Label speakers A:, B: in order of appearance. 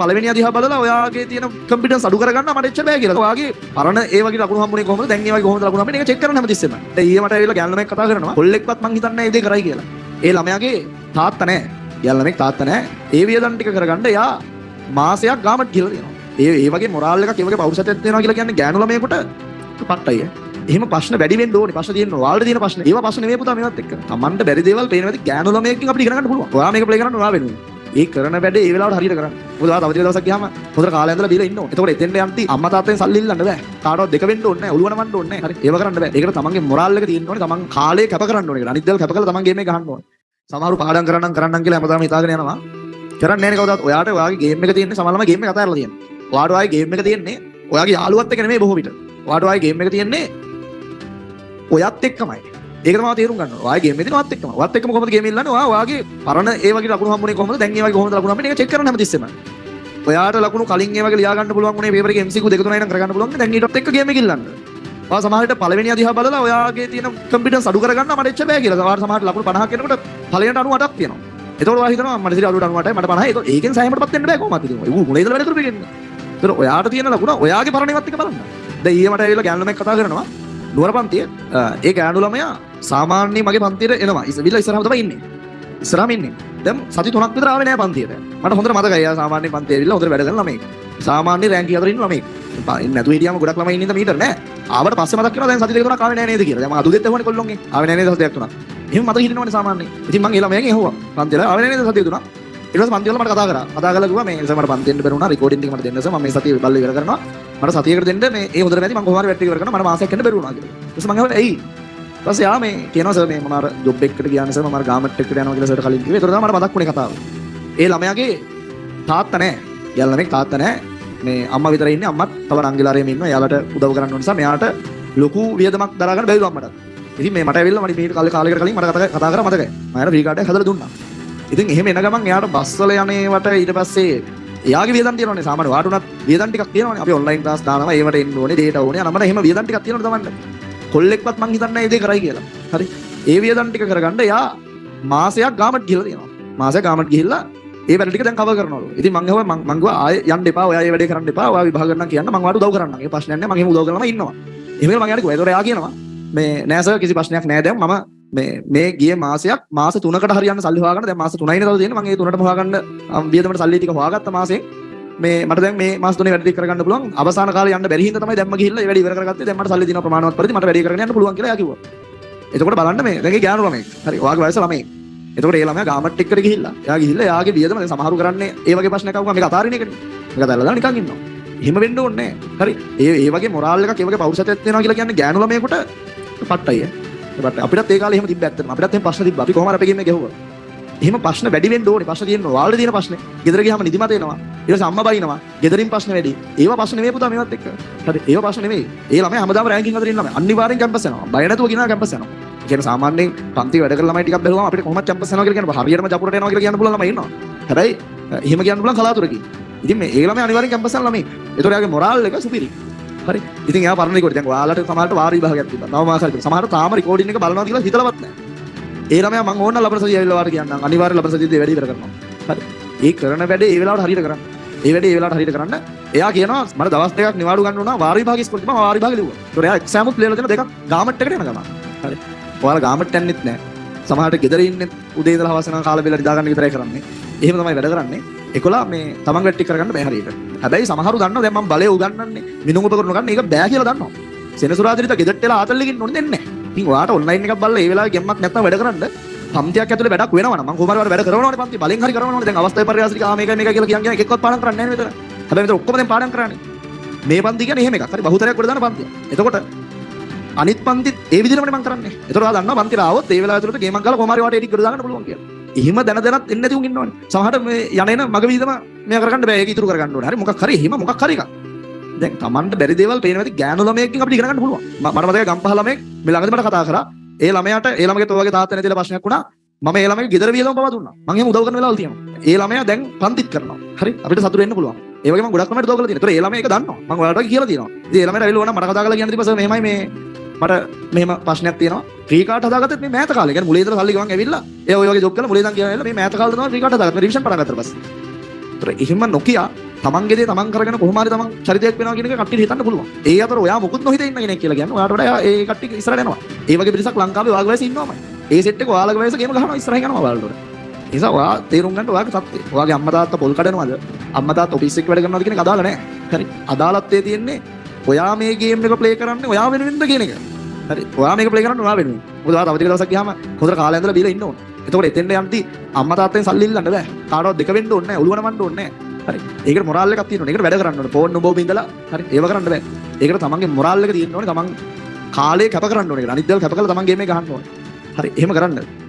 A: පළවෙනි අදිහා බලලා ඔයාගේ තියෙන කම්පිටන්ස් අඩු කරගන්න මට එච්චර බෑ කියලා. ඔයාගේ පරණ ඒ වගේ ලකුණු හම්බුනේ කොහොමද? දැන් ඒ වගේ කොහොමද ලකුණු හම්බෙන්නේ? ඒක චෙක් කරන්න හැමතිස්සෙම. දැන් ඊයේ මට ඇවිල්ලා ගෑනු ළමෙක් කතා කරනවා. කොල්ලෙක්වත් මං හිතන්නේ ඒ දේ කරයි කියලා. ඒ ළමයාගේ තාත්තා නැහැ. ගෑනු ළමෙක් තාත්තා නැහැ. ඒ වියදම් ටික කරගන්න එයා මාසයක් ගාමට ගිහලා තියෙනවා. ඒ වගේ මොරාල් එකක් ඒ වගේ පෞරුෂත්වයක් තියෙනවා කියලා කියන්නේ ගෑනු ළමයෙකුට පට්ටයි. එහෙම ප්‍රශ්න වැඩි වෙන්න ඕනේ. ප්‍රශ්න තියෙනවා. ඔයාලට තියෙන ප්‍රශ්න. ඒවා ප්‍රශ්න නෙවෙයි පුතා මේවත් එක්ක. Tamanට බැරි දේවල් පේන වෙලාවට ගෑනු ළමයෙක්ගෙන් අපිට ඉගෙන ගන්න පුළුවන්. ඔයා මේක ප්ලේ කරන්න ඔයා වෙනුවෙන්. ඒ කරන වැඩේ ඒ වෙලාවට හරියට කරන්න. මොකද ඔයා තව ටික දවසක් ගියාම හොඳට කාලය ඇඳලා බීලා ඉන්න ඕනේ. එතකොට එතෙන්ට යන්ති අම්මා තාත්තෙන් සල්ලි ඉල්ලන්න බෑ. කාටවත් දෙක වෙන්න ඕනේ නැහැ. ඔළුව නමන්න ඕනේ නැහැ. හරි. ඒව කරන්න බෑ. ඒකට තමන්ගේ මොරාල් එක තියෙන්න ඕනේ. තමන් කාලේ කැප කරන්න ඕනේ. අනිත් දේවල් කැප කරලා තමන් ගේම් එක ගහන්න ඕනේ. සමහරව පාඩම් කරන්නම් කියලා හැමදාම හිතාගෙන යනවා. කරන්නේ නැහැ නේ කවදාවත්. ඔයාට ඔයාගේ ගේම් එක තියෙන්නේ සමහරවම ගේම් එක අතහැරලා තියෙනවා. ඔයාට ඔයාගේ ගේම් එක තියෙන්නේ ඔයාගේ යාළුවත් එක්ක නෙමෙයි බොහෝ විට. ඔයාට ඔයාගේ ගේම් එක තියෙන්නේ ඔයත් එක්කමයි. ඒක තමයි තේරුම් ගන්න ඕනේ. ඔයාගේ ගේම් එකේ තියෙන ඔයත් එක්කම. ඔයත් එක්කම කොහොමද ගේම් ඉල්ලන්නේ? ඔයාගේ පරණ ඒ වගේ ලකුණු හම්බුනේ කොහොමද? දැන් ඒ වගේ කොහොමද ලකුණු හම්බෙන්නේ? ඒක චෙක් කරන්න හැමතිස්සෙම. ඔයාට ලකුණු කලින් ඒ වගේ ලියා ගන්න පුළුවන් උනේ පේපර් එකේ MCQ 2 3යි නම් කරගන්න පුළුවන්. දැන් ඊටත් එක්ක ගේම් එක ඉල්ලන්න. ඔයා සමහරවිට පළවෙනි අදිහා බලලා ඔයාගේ තියෙන කම්පිටන්ස් අඩු කරගන්න මට එච්චර බෑ කියලා. ඔයාට සමහරවිට ලකුණු 50ක් එනකොට පළවෙනිට 98ක් තියෙනවා. එතකොට ඔයා හිතනවා මට ඉතින් අඩුවට 98යි මට 50යි. ඒක ඒකෙන් සෑහීමකටපත් වෙන්න බෑ කොහොමද ඉතින්. ඌ මුලේ ඉඳලා වැඩ කරපු එකන්නේ. ඒතර ඔයාට තියෙන ලකුණ ඔයාගේ පරණේවත් එක බලන්න. දැන් ඊයේ මට ඇවිල්ලා ගෑනු ළමෙක් කතා කරනවා. නුවර පන්තියේ ඒ ගෑනු ළමයා සාමාන්‍ය මගේ පන්තියට එනවා. ඉස්සෙල්ලා ඉස්සරහම තමයි ඉන්නේ. ඉස්සරහම ඉන්නේ. දැන් සති 3ක් විතර ආවේ නෑ පන්තියට. මට හොඳට මතකයි. එයා සාමාන්‍ය පන්තියේ ඇවිල්ලා හොඳට වැඩ කරන ළමෙක්. සාමාන්‍ය රෑන්කින් අතර ඉන්න ළමෙක්. ඉන්නේ නැතුව හිටියාම ගොඩක් ළමයි ඉන්නේ මීටර නෑ. ආවට පස්සේ මතක් වෙනවා දැන් සති 2 3ක් ආවේ නෑ නේද කියලා. දැන් මම අදුගෙත් ඇහුවනේ කොල්ලොන්ගෙන්. ආවේ නෑ නේද සති 2 3ක්. එහෙම මතක හිටිනවනේ සාමාන්‍යයෙන්. ඉතින් මම ඒ ළමයාගෙන් ඇහුවා. පන්තියට ආවේ නෑ නේද සති 2 3ක්. ඊට පස්සේ පන්ති වල මට කතා කරා. කතා කරලා කිව්වා මේ නිසා මට පන්තිෙන්න බැරි වුණා. රෙකෝඩින් ටික මට දෙන්න නිසා මම මේ සතිය බල්ල ඉවර කරනවා. මට සතියකට දෙන්න මේ ඒ හොඳට නැති මම කොහොම හරි වැට් ටික ඉවර කරනවා. මට මාසයක් යන්න බැරි වුණා කියලා. ඊට පස්සේ මම අහුවා එයි. ඊට පස්සේ යා මේ කියනවා සර් මේ මම අර ජොබ් එකකට ගියානේ සර් මම අර ගාමන්ට් එකට යනවා කියලා සර්ට කලින් කිව්වේ. ඒතර තමයි මට මතක් වුණේ කතාව. ඒ ළමයාගේ තාත්තා නැහැ. යාළුවා ළමෙක් තාත්තා නැහැ. මේ අම්මා විතරයි ඉන්නේ. අම්මත් තව නංගිලාරෙම ඉන්නවා. එයාලට උදව් කරන්න ඕන නිසා මෙයාට ලොකු වියදමක් දරා ගන්න බැරි වුණා අම්මට. ඉතින් මේ මට ඇවිල්ලා මට මේ කාලයකට කලින් මට කතා කරා මතකයි. මම යාට ෆ්‍රී කාඩ් එකක් හදලා දුන්නා. ඉතින් එහෙම එන ගමන් එයාට බස් වල යන්නේවට ඊට පස්සේ එයාගේ වියදම් තියෙනවනේ සාමාන්‍ය වාට උනත් වියදම් ටිකක් තියෙනවනේ අපි ඔන්ලයින් ක්ලාස් දානවා ඒවට එන්න ඕනේ ඩේටා ඕනේ අනම්මන එහෙම වියදම් ටිකක් තියෙනවනේ තමන්ට කොල්ලෙක්වත් මං හිතන්නේ නැහැ ඒ දේ කරයි කියලා හරි ඒ වියදම් ටික කරගන්න එයා මාසයක් ගාමට ගිහලා තියෙනවා මාසයක් ගාමට ගිහිල්ලා ඒ වැඩ ටික දැන් කවර් කරනවලු ඉතින් මං අහුවා මං ගියා ආයෙ යන්න එපා ඔයා මේ වැඩේ කරන්න එපා ඔයා විභාග කරන්න කියන්න මං ඔයාලට උදව් කරන්නම් ඒ ප්‍රශ්නයක් නැහැ මං එහෙම උදව් කරනම ඉන්නවා එහෙම මං යාට කිව්වා ඒතකොට එයා කියනවා මේ නෑ සර් කිසි ප්‍රශ්නයක් නෑ දැන් මම මේ ගිය මාසයක් මාස 3කට හරියන්න සල්ලි හොයාගන්න දැන් මාස 3යිනේ තව තියෙන්නේ මම ඒ 3ටම හොයාගන්න වියදමට සල්ලි ටික හොයාගත්ත මාසෙන් මේ මට දැන් මේ මාස 3 වැඩ ටික කරගන්න පුළුවන් අවසාන කාලේ යන්න බැරි හින්දා තමයි දැම්ම ගිහිල්ලා ඒ වැඩ ඉවර කරගත්තේ දැන් මට සල්ලි දිනන ප්‍රමාණවත් පරිදි මට වැඩේ කරගෙන යන්න පුළුවන් කියලා එයා කිව්වා එතකොට බලන්න මේ දැන් ඒ ගෑනු ළමයි හරි ඔයාගේ වයස ළමයි එතකොට ඒ ළමයා ගාමට් එක්කට ගිහිල්ලා එයා ගිහිල්ලා එයාගේ වියදම දැන් සමහරු කරන්නේ ඒ වගේ ප්‍රශ්නයක් ආවම මේක අතාරින එකනේ මේක දැල්ලා නිකන් ඉන්නවා එහෙම වෙන්න ඕනේ නැහැ හරි ඒ වගේ මොරාල් එකක් ඒ වගේ පෞරුෂත්වයක් තියෙනවා කියලා කියන්නේ ගෑනු ළමයෙකුට පට්ටයි අපිටත් ඒ කාලේ එහෙම තිබ්බ ඇත්තටම අපිටත් එහෙම ප්‍රශ්න තිබ්බා අපි කොහොම හරි අපේ ගේම් එක ගැහුවා එහෙම ප්‍රශ්න වැඩි වෙන්න ඕනේ ප්‍රශ්න තියෙනවා ඔයාලට තියෙන ප්‍රශ්නේ ගෙදර ගියාම නිදිමත එනවා ඊට පස්සේ අම්මා බයිනවා ගෙදරින් ප්‍රශ්න වැඩි ඒවා ප්‍රශ්න නෙමෙයි පුතා මේවත් එක්ක හරි ඒවා ප්‍රශ්න නෙමෙයි ඒ ළමයි හැමදාම රෑන්කින් අතර ඉන්න ළමයි අනිවාර්යෙන් කැම්පස් යනවා බය නැතුව ගිනා කැම්පස් යනවා ඒ කියන්නේ සාමාන්‍යයෙන් පන්ති වැඩ කරන ළමයි ටිකක් බැලුවම අපිට කොහොමද කැම්පස් යනවා කියලා කියනවා හරියටම ජපුරට යනවා කියලා කියන්න පුළුවන් ළමයි ඉන්නවා හැබැයි එහෙම කියන්න පුළුවන් කලාතුරකින් ඉතින් මේ ඒ ළමයි අනිවාර්යෙන් කැම්පස් යන ළමයි ඒතකොට එයාගේ මොරාල් එක සුපිරි හරි ඉතින් එයා පරණ රෙකෝඩ් දැන් ඔයාලට සමහරට වාර විභාගයක් තිබ්බා නව මාසයක් සමහරට තාම රෙකෝඩින් එක බලනවා කියලා හිතලවත් නැහැ ඒ ළමයා මං ඕන ලබන සතිය ඇවිල්ලා වාට කියන්නම් අනිවාර්යෙන් ලබන සතියේදී වැඩි ඉවර කරනවා හරි ඒ කරන වැඩේ ඒ වෙලාවට හරියට කරන්න ඒ වැඩේ ඒ වෙලාවට හරියට කරන්න එයා කියනවා මට දවස් දෙකක් නිවාඩු ගන්න උනා වාර විභාගෙ ඉස්කෝලේ මම වාර විභාගෙ ලිව්වා ඒතකොට එයා එක්සෑම් උත් ලියලා දෙන දෙකක් ගාමට් එකට යන ගමන් හරි ඔයාලා ගාමට් යන්නෙත් නැහැ සමහරට ගෙදර ඉන්නේ උදේ ඉඳලා හවස වෙනකන් කාලා බෙල්ල නිදා ගන්න විතරයි කරන්නේ එහෙම තමයි වැඩ කරන්නේ ඒකොලා මේ තමන් වැටි කරගන්න බෑ හරියට හැබැයි සමහරු දන්නවා දැන් මම බලය උගන්වන්නේ මිනුම් උපකරණ ගන්න ඒක බෑ කියලා දන්නවා සෙනසුරාදිරිත ගෙදරට එලා ආතල්ලේ ගින්න ඕනේ දෙන්නේ නැහැ ඉතින් ඔයාට ඔන්ලයින් එකක් බලලා ඒ වෙලාවේ ගෙම්මක් නැත්නම් වැඩ කරන්න පන්තියක් ඇතුලේ වැඩක් වෙනවා නම් මම කොහොම හරි වැඩ කරනවානේ පන්ති බලෙන් හරි කරනවානේ දැන් අවස්ථාවේ පරිහාසික මේක කියලා කියන් එකෙක්වත් පාඩම් කරන්නේ නැහැ නේද හැබැයි මෙතන ඔක්කොම දැන් පාඩම් කරන්නේ මේ පන්ති කියන්නේ එහෙම එකක් හරි බහුතරයක් වල දාන පන්තිය එතකොට අනිත් පන්තිත් ඒ විදිහටමනේ මම කරන්නේ එතකොට ඔයා දන්නවා පන්තිලා ආවොත් ඒ වෙලාව ඇතුළත ගේමක් ගාලා කොහොම හරි වාට එඩිට් කරලා දාන්න පුළුවන් කියලා එහෙම දැන දැනත් එන්නේ නැති උන් ඉන්නවනේ සමහරට මේ යන මග විදම මෙයා කරගන්න බෑ ඒක ඉතුරු කරගන්න ඕනේ හරි මොකක් හරි එහෙම මොකක් හරි එකක් දැන් Tamanට බැරි දේවල් පේන වෙලාවට ගෑනු ළමයෙක්ගෙන් අපිට ඉගෙන ගන්න පුළුවන් මට මතකයි ගම්පහ ළමයෙක් මේ ළඟදී මට කතා කරා ඒ ළමයාට ඒ ළමගේ ඔයගේ තාත්තා නැතිලා ප්‍රශ්නයක් වුණා මම ඒ ළමගේ ගෙදර වියදම පවා දුන්නා මම එහෙම උදව් කරන වෙලාවල් තියෙනවා ඒ ළමයා දැන් පන්තිත් කරනවා හරි අපිට සතුටු වෙන්න පුළුවන් ඒ වගේ මම ගොඩක් ළමයට උදව් කරලා තියෙනවා ඒතර ඒ ළමයා ඒක දන්නවා මම ඔයාලට කියලා තියෙනවා ඉතින් ඒ ළමයාට ඇවිල්ලා ඕන මට කතා කරලා කියන්න තිබ්බා සර් මෙහෙමයි මේ මට මෙහෙම ප්‍රශ්නයක් තියෙනවා ෆ්‍රී කාඩ් හදාගත්තත් මේ මෑත කාලේ කියන්නේ මුලින් ඉඳලා සල්ලි ගමන් ඇවිල්ලා ඒ ඔය වගේ ජොබ් කරලා මුලින් ඉඳන් කියනවා මේ මෑත කාලේ තමයි ෆ්‍රී කාඩ් හදාගත්තා රිවිෂන් පටන් ගත්තා ඊට පස්සේ ඒතර එහෙම නොකිය තමන්ගේ දේ තමන් කරගෙන කොහොම හරි තමන් චරිතයක් වෙනවා කියන එක කට්ටියට හිතන්න පුළුවන්. ඒ අතර ඔයා මොකුත් නොහිතේ ඉන්න කෙනෙක් කියලා කියන්නේ ඔයාට වඩා ඒ කට්ටිය ඉස්සරහට යනවා. ඒ වගේ පිරිසක් ලංකාවේ ඔයාගේ වයසේ ඉන්නවමයි. ඒ සෙට් එක ඔයාලගේ වයසේ ගේම ගහනවා ඉස්සරහින් යනවා ඔයාලට. ඒ නිසා ඔයා තේරුම් ගන්න ඔයාගේ තත්ත්වය. ඔයාගේ අම්මා තාත්තා පොල් කඩනවද? අම්මා තාත්තා ඔෆිස් එකේ වැඩ කරනවද කියන එක අදාළ නැහැ. හරි. අදාළත්වයේ තියෙන්නේ ඔයා මේ ගේම් එක ප්ලේ කරන්නේ ඔයා වෙනුවෙන්ද කියන එක. හරි. ඔයා මේක ප්ලේ කරන්නේ ඔයා වෙනුවෙන්. මොකද ඔයා තව ටික දවසක් ගියාම හොඳට කාලය ඇඳලා බීලා ඉන්න ඕන. එතකොට එතෙන්ට යන්ති අම්මා තාත්තෙන් සල්ලි ඉල්ලන්න බෑ. කාටවත් දෙක වෙන්න ඕනේ නැහැ. ඔළුව නමන්න ඕනේ නැහැ. හරි. ඒකට මොරාල් එකක් තියෙනවා. ඒකට වැඩ කරන්න ඕනේ. ෆෝන් නම්බර් බින්දලා හරි. ඒව කරන්න බෑ. ඒකට තමන්ගේ මොරාල් එක තියෙන්න ඕනේ. තමන් කාලේ කැප කරන්න ඕනේ. අනිත් දේවල් කැප කරලා තමන් ගේම් එක ගහන්න ඕනේ. හරි. එහෙම කරන්න.